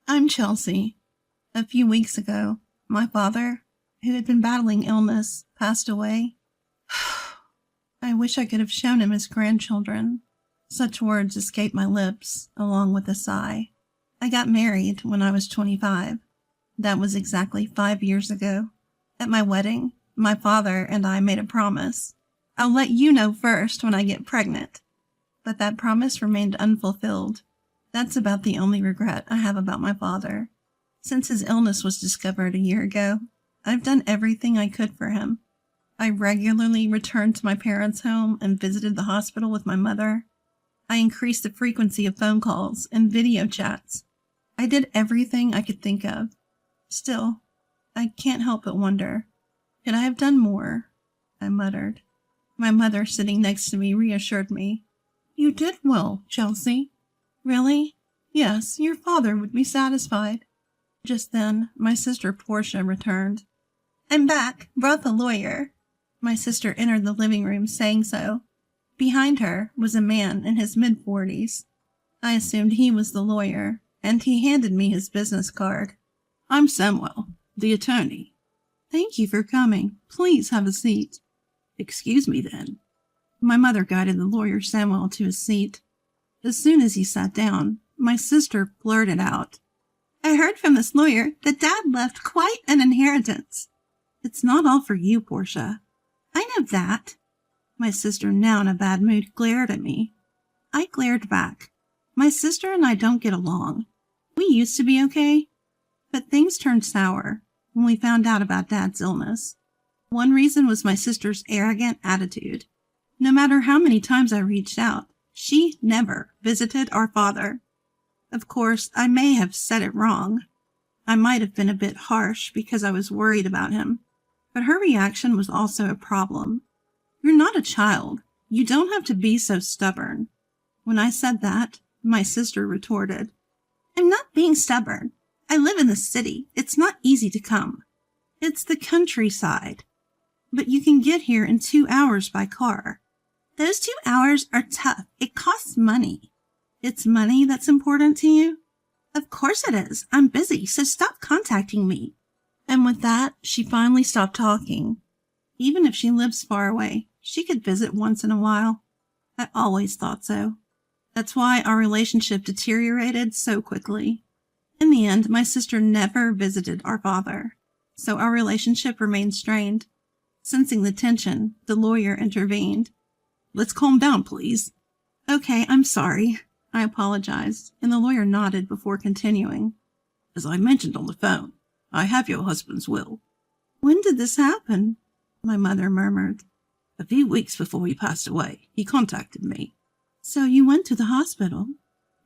I'm Chelsea. A few weeks ago, my father, who had been battling illness, passed away. I wish I could have shown him his grandchildren. Such words escaped my lips, along with a sigh. I got married when I was 25. That was exactly 5 years ago. At my wedding, my father and I made a promise. I'll let you know first when I get pregnant. But that promise remained unfulfilled. That's about the only regret I have about my father. Since his illness was discovered a year ago, I've done everything I could for him. I regularly returned to my parents' home and visited the hospital with my mother. I increased the frequency of phone calls and video chats. I did everything I could think of. Still, I can't help but wonder, could I have done more? I muttered. My mother, sitting next to me, reassured me. You did well, Chelsea. Really? Yes, your father would be satisfied. Just then, my sister Portia returned. I'm back, brought the lawyer. My sister entered the living room saying so. Behind her was a man in his mid-40s. I assumed he was the lawyer, and he handed me his business card. I'm Samuel, the attorney. Thank you for coming. Please have a seat. Excuse me, then. My mother guided the lawyer Samuel to his seat. As soon as he sat down, my sister blurted out, I heard from this lawyer that Dad left quite an inheritance. It's not all for you, Portia. I know that. My sister, now in a bad mood, glared at me. I glared back. My sister and I don't get along. We used to be okay, but things turned sour when we found out about Dad's illness. One reason was my sister's arrogant attitude. No matter how many times I reached out, she never visited our father. Of course, I may have said it wrong. I might have been a bit harsh because I was worried about him, but her reaction was also a problem. You're not a child. You don't have to be so stubborn. When I said that, my sister retorted, I'm not being stubborn. I live in the city. It's not easy to come. It's the countryside. But you can get here in 2 hours by car. Those 2 hours are tough. It costs money. It's money that's important to you? Of course it is. I'm busy, so stop contacting me. And with that, she finally stopped talking. Even if she lives far away, she could visit once in a while. I always thought so. That's why our relationship deteriorated so quickly. In the end, my sister never visited our father, so our relationship remained strained. Sensing the tension, the lawyer intervened. Let's calm down, please. Okay, I'm sorry. I apologized, and the lawyer nodded before continuing. As I mentioned on the phone, I have your husband's will. When did this happen? My mother murmured. A few weeks before he passed away, he contacted me. So you went to the hospital?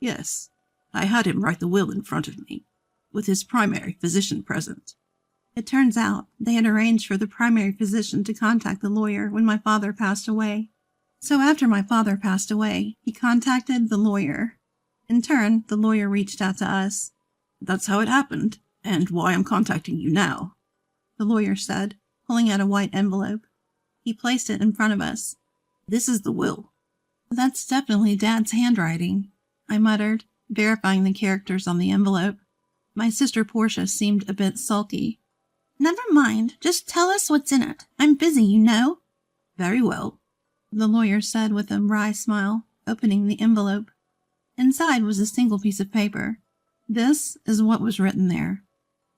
Yes. I had him write the will in front of me, with his primary physician present. It turns out they had arranged for the primary physician to contact the lawyer when my father passed away. So after my father passed away, he contacted the lawyer. In turn, the lawyer reached out to us. That's how it happened, and why I'm contacting you now, the lawyer said, pulling out a white envelope. He placed it in front of us. This is the will. That's definitely Dad's handwriting, I muttered, verifying the characters on the envelope. My sister Portia seemed a bit sulky. Never mind, just tell us what's in it. I'm busy, you know. Very well, the lawyer said with a wry smile, opening the envelope. Inside was a single piece of paper. This is what was written there.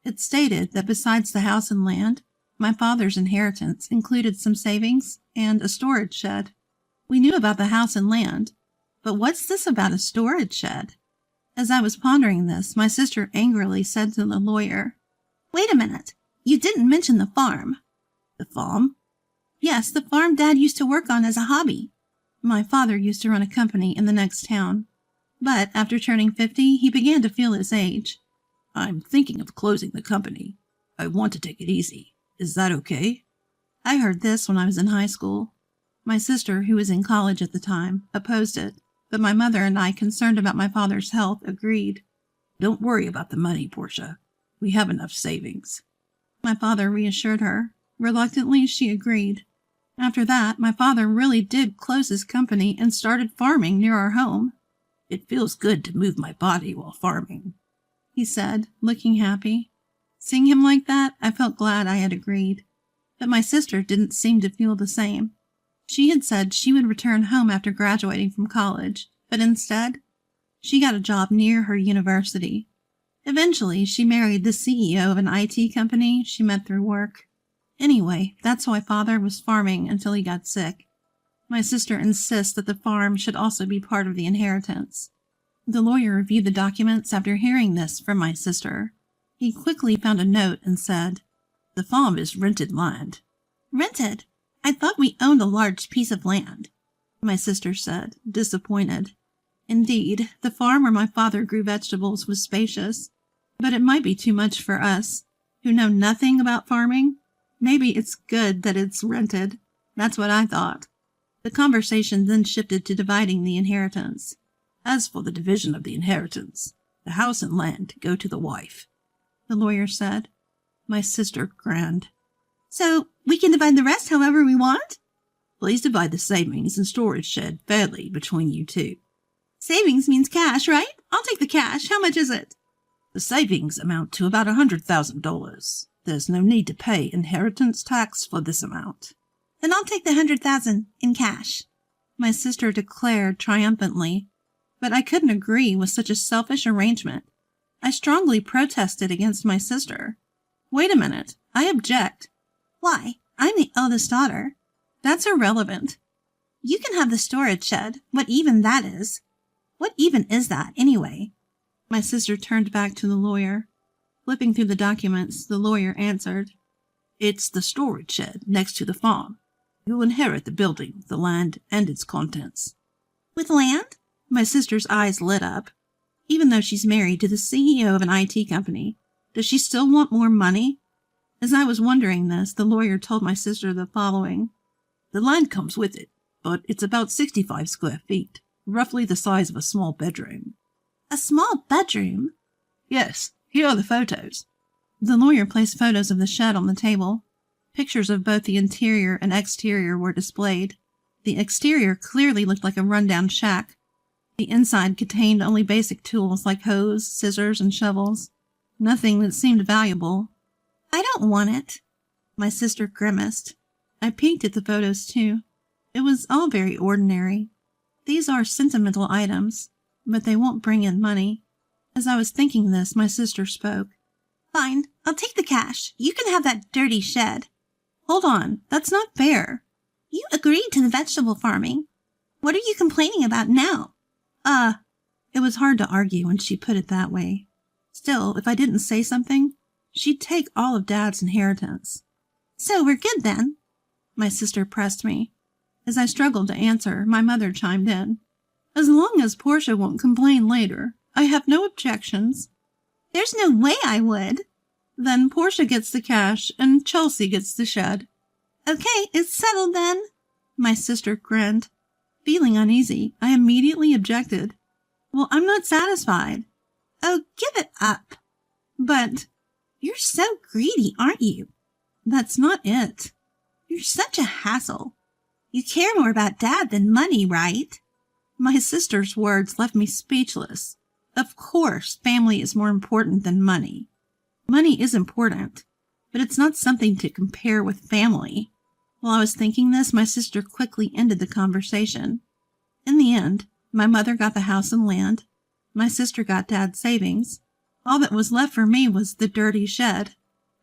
It stated that besides the house and land, my father's inheritance included some savings and a storage shed. We knew about the house and land, but what's this about a storage shed? As I was pondering this, my sister angrily said to the lawyer, Wait a minute, you didn't mention the farm. The farm? Yes, the farm Dad used to work on as a hobby. My father used to run a company in the next town, but after turning 50, he began to feel his age. I'm thinking of closing the company. I want to take it easy. Is that okay? I heard this when I was in high school. My sister, who was in college at the time, opposed it, but my mother and I, concerned about my father's health, agreed. Don't worry about the money, Portia. We have enough savings. My father reassured her. Reluctantly, she agreed. After that, my father really did close his company and started farming near our home. It feels good to move my body while farming. he said, looking happy. Seeing him like that, I felt glad I had agreed. But my sister didn't seem to feel the same. She had said she would return home after graduating from college, but instead, she got a job near her university. Eventually, she married the CEO of an IT company she met through work. Anyway, that's why Father was farming until he got sick. My sister insists that the farm should also be part of the inheritance. The lawyer reviewed the documents after hearing this from my sister. He quickly found a note and said, "The farm is rented land." "Rented? I thought we owned a large piece of land," my sister said, disappointed. Indeed, the farm where my father grew vegetables was spacious, but it might be too much for us, who know nothing about farming. Maybe it's good that it's rented. That's what I thought. The conversation then shifted to dividing the inheritance. "As for the division of the inheritance, the house and land go to the wife," the lawyer said. My sister grinned. "So we can divide the rest however we want?" "Please divide the savings and storage shed fairly between you two." "Savings means cash, right? I'll take the cash. How much is it?" "The savings amount to about $100,000. There's no need to pay inheritance tax for this amount." "Then I'll take the $100,000 in cash," my sister declared triumphantly. But I couldn't agree with such a selfish arrangement. I strongly protested against my sister. "Wait a minute. I object." "Why? I'm the eldest daughter." "That's irrelevant." "You can have the storage shed, what even that is." "What even is that, anyway?" My sister turned back to the lawyer. Flipping through the documents, the lawyer answered, "It's the storage shed next to the farm. You'll inherit the building, the land, and its contents." "With land?" My sister's eyes lit up. Even though she's married to the CEO of an IT company, does she still want more money? As I was wondering this, the lawyer told my sister the following. "The land comes with it, but it's about 65 square feet, roughly the size of a small bedroom." "A small bedroom?" "Yes, here are the photos." The lawyer placed photos of the shed on the table. Pictures of both the interior and exterior were displayed. The exterior clearly looked like a rundown shack. The inside contained only basic tools like hoes, scissors, and shovels. Nothing that seemed valuable. "I don't want it." My sister grimaced. I peeked at the photos too. It was all very ordinary. These are sentimental items, but they won't bring in money. As I was thinking this, my sister spoke. "Fine, I'll take the cash. You can have that dirty shed." "Hold on, that's not fair." "You agreed to the vegetable farming. What are you complaining about now?" It was hard to argue when she put it that way. Still, if I didn't say something, she'd take all of Dad's inheritance. "So we're good then?" My sister pressed me. As I struggled to answer, my mother chimed in. "As long as Portia won't complain later, I have no objections." "There's no way I would." "Then Portia gets the cash and Chelsea gets the shed." "Okay, it's settled then." My sister grinned. Feeling uneasy, I immediately objected. "Well, I'm not satisfied." "Oh, give it up." "But you're so greedy, aren't you?" "That's not it." "You're such a hassle. You care more about Dad than money, right?" My sister's words left me speechless. Of course, family is more important than money. Money is important, but it's not something to compare with family. While I was thinking this, my sister quickly ended the conversation. In the end, my mother got the house and land. My sister got Dad's savings. All that was left for me was the dirty shed.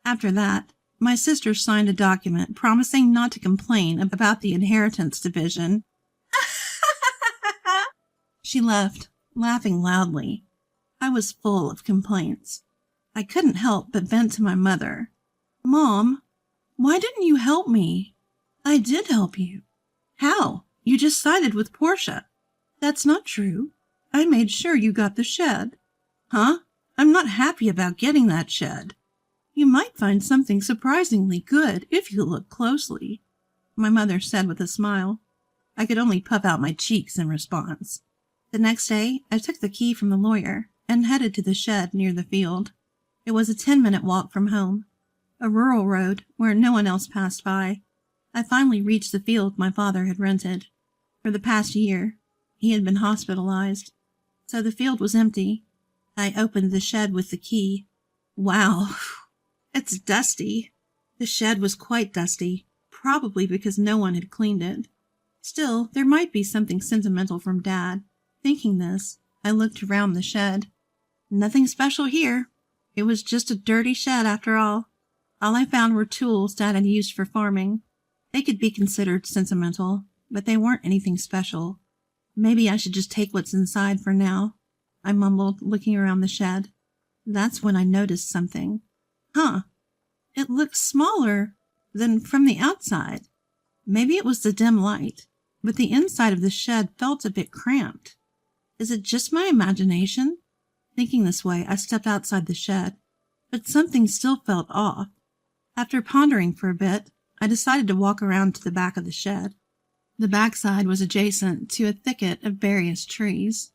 After that, my sister signed a document promising not to complain about the inheritance division. She left, laughing loudly. I was full of complaints. I couldn't help but vent to my mother. "Mom, why didn't you help me?" "I did help you." "How? You just sided with Portia." "That's not true. I made sure you got the shed." "Huh? I'm not happy about getting that shed." "You might find something surprisingly good if you look closely," my mother said with a smile. I could only puff out my cheeks in response. The next day, I took the key from the lawyer and headed to the shed near the field. It was a 10-minute walk from home, a rural road where no one else passed by. I finally reached the field my father had rented. For the past year, he had been hospitalized, so the field was empty. I opened the shed with the key. Wow, it's dusty. The shed was quite dusty, probably because no one had cleaned it. Still, there might be something sentimental from Dad. Thinking this, I looked around the shed. Nothing special here. It was just a dirty shed after all. All I found were tools Dad had used for farming. They could be considered sentimental, but they weren't anything special. Maybe I should just take what's inside for now, I mumbled, looking around the shed. That's when I noticed something. Huh. It looked smaller than from the outside. Maybe it was the dim light, but the inside of the shed felt a bit cramped. Is it just my imagination? Thinking this way, I stepped outside the shed, but something still felt off. After pondering for a bit, I decided to walk around to the back of the shed. The backside was adjacent to a thicket of various trees.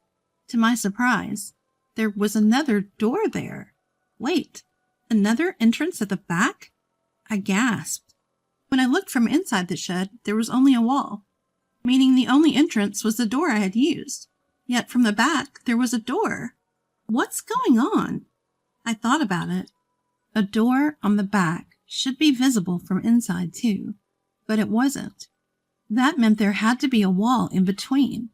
To my surprise, there was another door there. Wait, another entrance at the back? I gasped. When I looked from inside the shed, there was only a wall, meaning the only entrance was the door I had used. Yet from the back, there was a door. What's going on? I thought about it. A door on the back should be visible from inside too, but it wasn't. That meant there had to be a wall in between.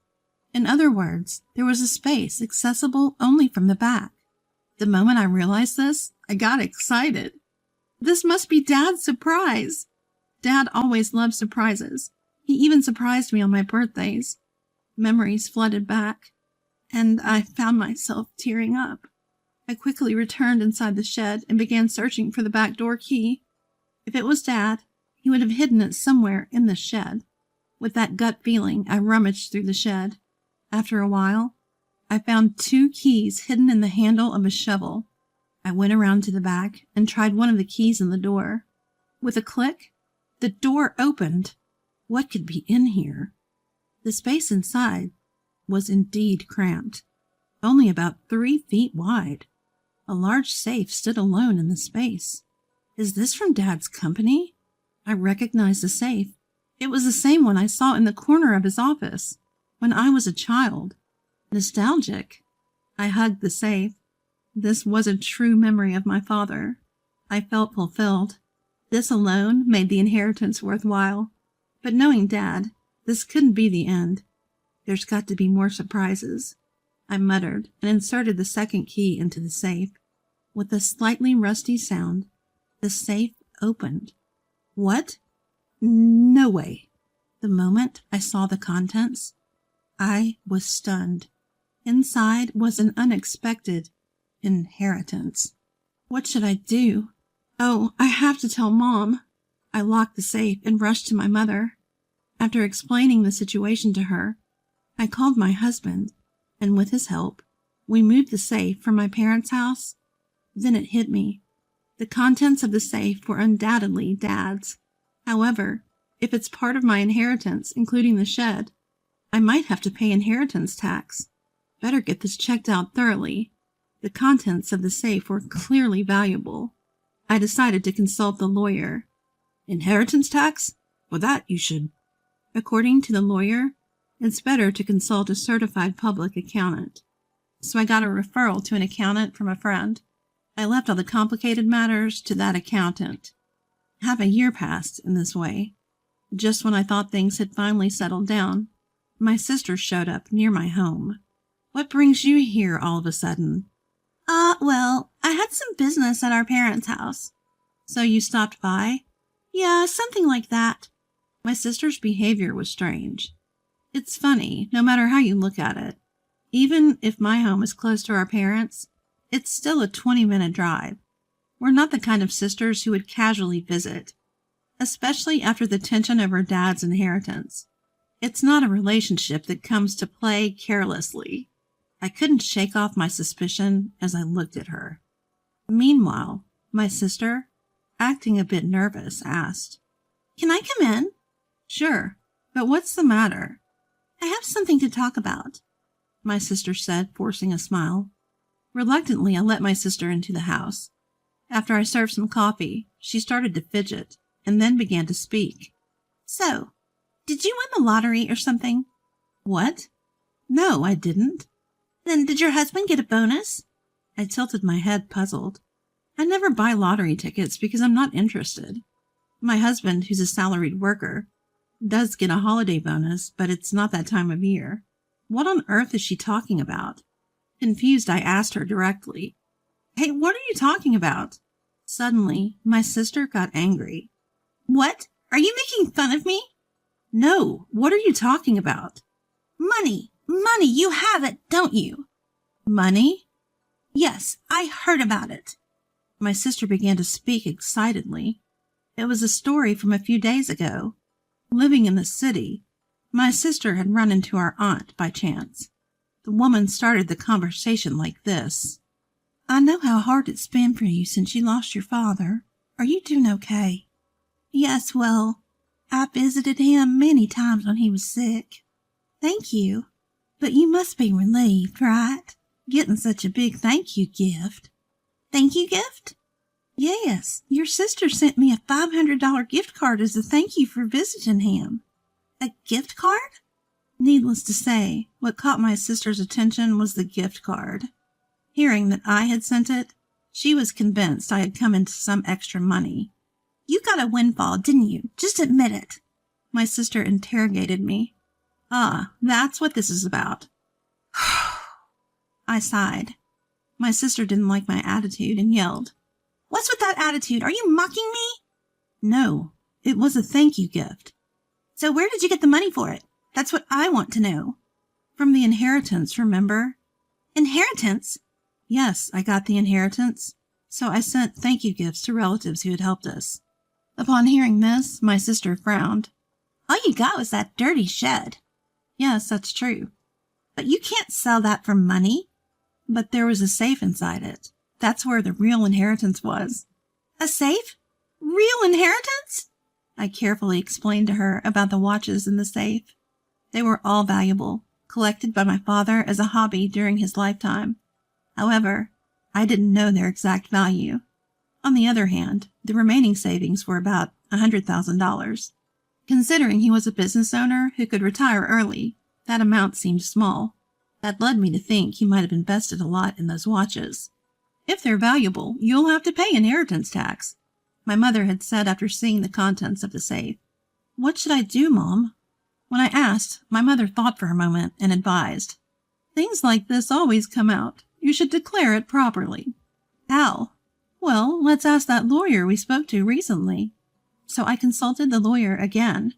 In other words, there was a space accessible only from the back. The moment I realized this, I got excited. This must be Dad's surprise. Dad always loved surprises. He even surprised me on my birthdays. Memories flooded back, and I found myself tearing up. I quickly returned inside the shed and began searching for the back door key. If it was Dad, he would have hidden it somewhere in the shed. With that gut feeling, I rummaged through the shed. After a while, I found 2 keys hidden in the handle of a shovel. I went around to the back and tried one of the keys in the door. With a click, the door opened. What could be in here? The space inside was indeed cramped, only about 3 feet wide. A large safe stood alone in the space. Is this from Dad's company? I recognized the safe. It was the same one I saw in the corner of his office when I was a child. Nostalgic. I hugged the safe. This was a true memory of my father. I felt fulfilled. This alone made the inheritance worthwhile. But knowing Dad, this couldn't be the end. There's got to be more surprises. I muttered and inserted the second key into the safe. With a slightly rusty sound, the safe opened. What? No way. The moment I saw the contents, I was stunned. Inside was an unexpected inheritance. What should I do? Oh, I have to tell Mom. I locked the safe and rushed to my mother. After explaining the situation to her, I called my husband, and with his help, we moved the safe from my parents' house. Then it hit me. The contents of the safe were undoubtedly Dad's. However, if it's part of my inheritance, including the shed, I might have to pay inheritance tax. Better get this checked out thoroughly. The contents of the safe were clearly valuable. I decided to consult the lawyer. Inheritance tax? For that you should. According to the lawyer, it's better to consult a certified public accountant. So I got a referral to an accountant from a friend. I left all the complicated matters to that accountant. Half a year passed in this way. Just when I thought things had finally settled down, my sister showed up near my home. What brings you here all of a sudden? Well, I had some business at our parents' house. So you stopped by? Yeah, something like that. My sister's behavior was strange. It's funny, no matter how you look at it. Even if my home is close to our parents', it's still a 20-minute drive. We're not the kind of sisters who would casually visit, especially after the tension of her dad's inheritance. It's not a relationship that comes to play carelessly. I couldn't shake off my suspicion as I looked at her. Meanwhile, my sister, acting a bit nervous, asked, "Can I come in?" "Sure, but what's the matter?" "I have something to talk about," my sister said, forcing a smile. Reluctantly, I let my sister into the house. After I served some coffee, she started to fidget and then began to speak. "So, did you win the lottery or something?" "What? No, I didn't." "Then did your husband get a bonus?" I tilted my head, puzzled. I never buy lottery tickets because I'm not interested. My husband, who's a salaried worker, does get a holiday bonus, but it's not that time of year. What on earth is she talking about? Confused, I asked her directly. Hey, what are you talking about? Suddenly, my sister got angry. What? Are you making fun of me? No, what are you talking about? Money! Money! You have it, don't you? Money? Yes, I heard about it. My sister began to speak excitedly. It was a story from a few days ago. Living in the city, my sister had run into our aunt by chance. The woman started the conversation like this. I know how hard it's been for you since you lost your father. Are you doing okay? Yes, well, I visited him many times when he was sick. Thank you. But you must be relieved, right? Getting such a big thank you gift. Thank you gift? Yes, your sister sent me a $500 gift card as a thank you for visiting him. A gift card? Needless to say, what caught my sister's attention was the gift card. Hearing that I had sent it, she was convinced I had come into some extra money. You got a windfall, didn't you? Just admit it. My sister interrogated me. Ah, that's what this is about. I sighed. My sister didn't like my attitude and yelled. What's with that attitude? Are you mocking me? No, it was a thank you gift. So where did you get the money for it? That's what I want to know. From the inheritance, remember? Inheritance? Yes, I got the inheritance. So I sent thank you gifts to relatives who had helped us. Upon hearing this, my sister frowned. All you got was that dirty shed. Yes, that's true. But you can't sell that for money. But there was a safe inside it. That's where the real inheritance was. A safe? Real inheritance? I carefully explained to her about the watches in the safe. They were all valuable, collected by my father as a hobby during his lifetime. However, I didn't know their exact value. On the other hand, the remaining savings were about $100,000. Considering he was a business owner who could retire early, that amount seemed small. That led me to think he might have invested a lot in those watches. If they're valuable, you'll have to pay inheritance tax, my mother had said after seeing the contents of the safe. What should I do, Mom? When I asked, my mother thought for a moment and advised. Things like this always come out. You should declare it properly. How? Well, let's ask that lawyer we spoke to recently. So I consulted the lawyer again.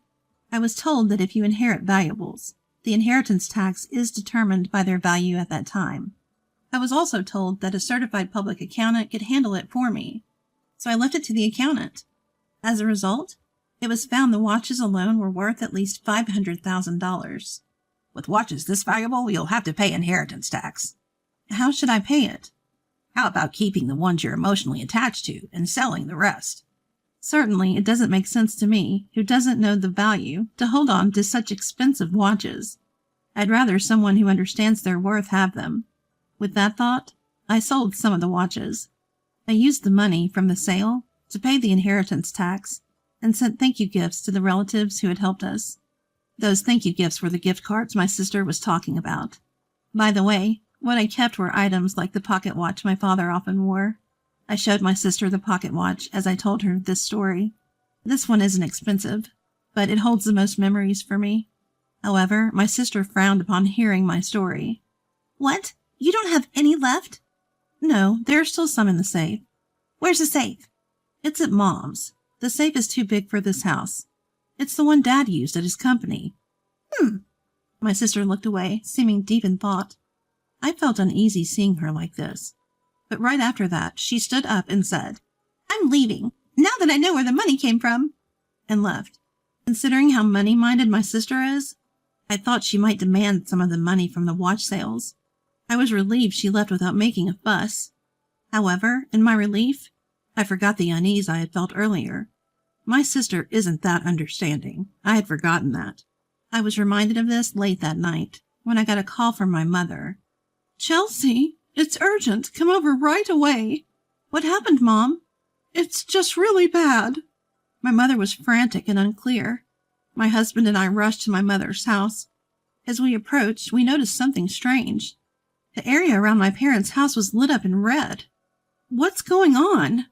I was told that if you inherit valuables, the inheritance tax is determined by their value at that time. I was also told that a certified public accountant could handle it for me. So I left it to the accountant. As a result, it was found the watches alone were worth at least $500,000. With watches this valuable, you'll have to pay inheritance tax. How should I pay it? How about keeping the ones you're emotionally attached to and selling the rest? Certainly, it doesn't make sense to me, who doesn't know the value, to hold on to such expensive watches. I'd rather someone who understands their worth have them. With that thought, I sold some of the watches. I used the money from the sale to pay the inheritance tax and sent thank you gifts to the relatives who had helped us. Those thank you gifts were the gift cards my sister was talking about. By the way, what I kept were items like the pocket watch my father often wore. I showed my sister the pocket watch as I told her this story. This one isn't expensive, but it holds the most memories for me. However, my sister frowned upon hearing my story. What? You don't have any left? No, there are still some in the safe. Where's the safe? It's at Mom's. The safe is too big for this house. It's the one Dad used at his company. My sister looked away, seeming deep in thought. I felt uneasy seeing her like this. But right after that, she stood up and said, I'm leaving, now that I know where the money came from, and left. Considering how money-minded my sister is, I thought she might demand some of the money from the watch sales. I was relieved she left without making a fuss. However, in my relief, I forgot the unease I had felt earlier. My sister isn't that understanding. I had forgotten that. I was reminded of this late that night, when I got a call from my mother. Chelsea, it's urgent. Come over right away. What happened, Mom? It's just really bad. My mother was frantic and unclear. My husband and I rushed to my mother's house. As we approached, we noticed something strange. The area around my parents' house was lit up in red. What's going on?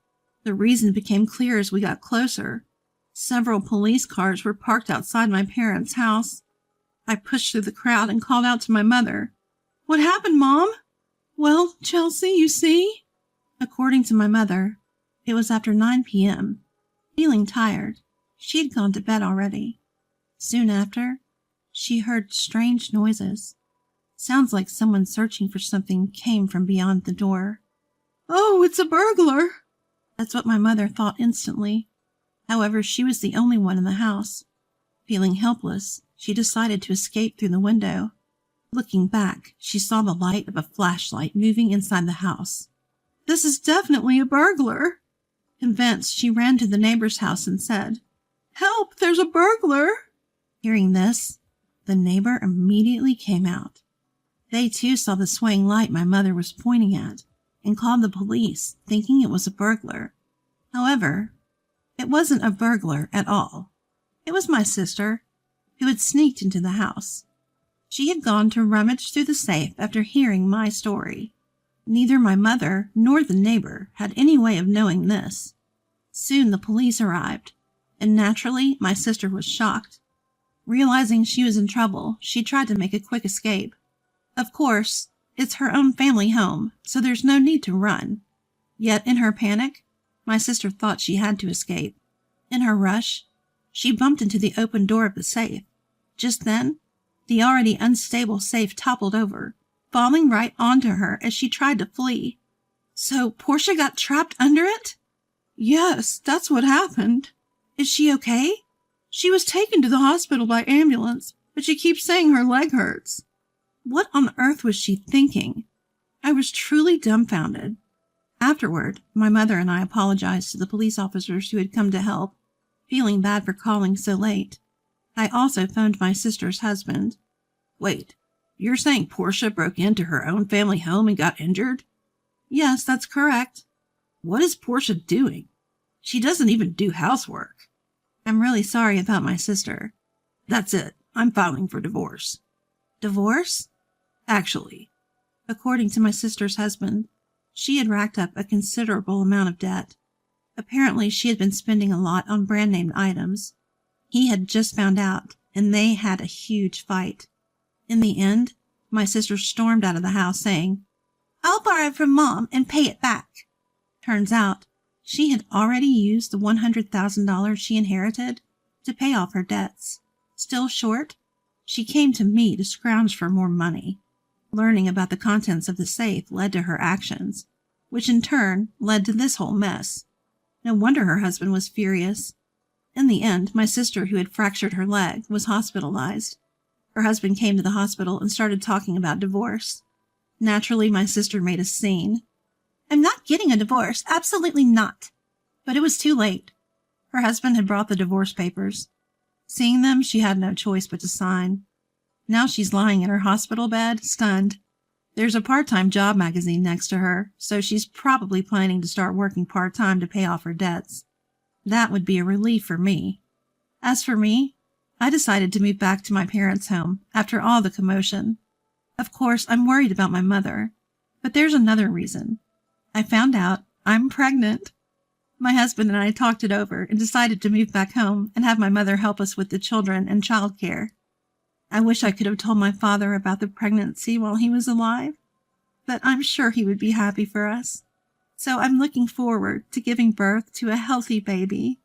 The reason became clear as we got closer. Several police cars were parked outside my parents' house. I pushed through the crowd and called out to my mother. What happened, Mom? Well, Chelsea, you see? According to my mother, it was after 9 p.m. Feeling tired, she had gone to bed already. Soon after, she heard strange noises. Sounds like someone searching for something came from beyond the door. Oh, it's a burglar! That's what my mother thought instantly. However, she was the only one in the house. Feeling helpless, she decided to escape through the window. Looking back, she saw the light of a flashlight moving inside the house. This is definitely a burglar! Convinced, she ran to the neighbor's house and said, Help! There's a burglar! Hearing this, the neighbor immediately came out. They too saw the swaying light my mother was pointing at and called the police, thinking it was a burglar. However, it wasn't a burglar at all. It was my sister, who had sneaked into the house. She had gone to rummage through the safe after hearing my story. Neither my mother nor the neighbor had any way of knowing this. Soon the police arrived, and naturally my sister was shocked. Realizing she was in trouble, she tried to make a quick escape. Of course, it's her own family home, so there's no need to run. Yet in her panic, my sister thought she had to escape. In her rush, she bumped into the open door of the safe. Just then, the already unstable safe toppled over, falling right onto her as she tried to flee. So Portia got trapped under it? Yes, that's what happened. Is she okay? She was taken to the hospital by ambulance, but she keeps saying her leg hurts. What on earth was she thinking? I was truly dumbfounded. Afterward, my mother and I apologized to the police officers who had come to help, feeling bad for calling so late. I also phoned my sister's husband. Wait, you're saying Portia broke into her own family home and got injured? Yes, that's correct. What is Portia doing? She doesn't even do housework. I'm really sorry about my sister. That's it. I'm filing for divorce. Divorce? Actually, according to my sister's husband, she had racked up a considerable amount of debt. Apparently, she had been spending a lot on brand-name items. He had just found out, and they had a huge fight. In the end, my sister stormed out of the house saying, I'll borrow from Mom and pay it back. Turns out, she had already used the $100,000 she inherited to pay off her debts. Still short, she came to me to scrounge for more money. Learning about the contents of the safe led to her actions, which in turn led to this whole mess. No wonder her husband was furious. In the end, my sister, who had fractured her leg, was hospitalized. Her husband came to the hospital and started talking about divorce. Naturally, my sister made a scene. I'm not getting a divorce, absolutely not. But it was too late. Her husband had brought the divorce papers. Seeing them, she had no choice but to sign. Now she's lying in her hospital bed, stunned. There's a part-time job magazine next to her, so she's probably planning to start working part-time to pay off her debts. That would be a relief for me. As for me, I decided to move back to my parents' home after all the commotion. Of course, I'm worried about my mother, but there's another reason. I found out I'm pregnant. My husband and I talked it over and decided to move back home and have my mother help us with the children and childcare. I wish I could have told my father about the pregnancy while he was alive, but I'm sure he would be happy for us. So I'm looking forward to giving birth to a healthy baby.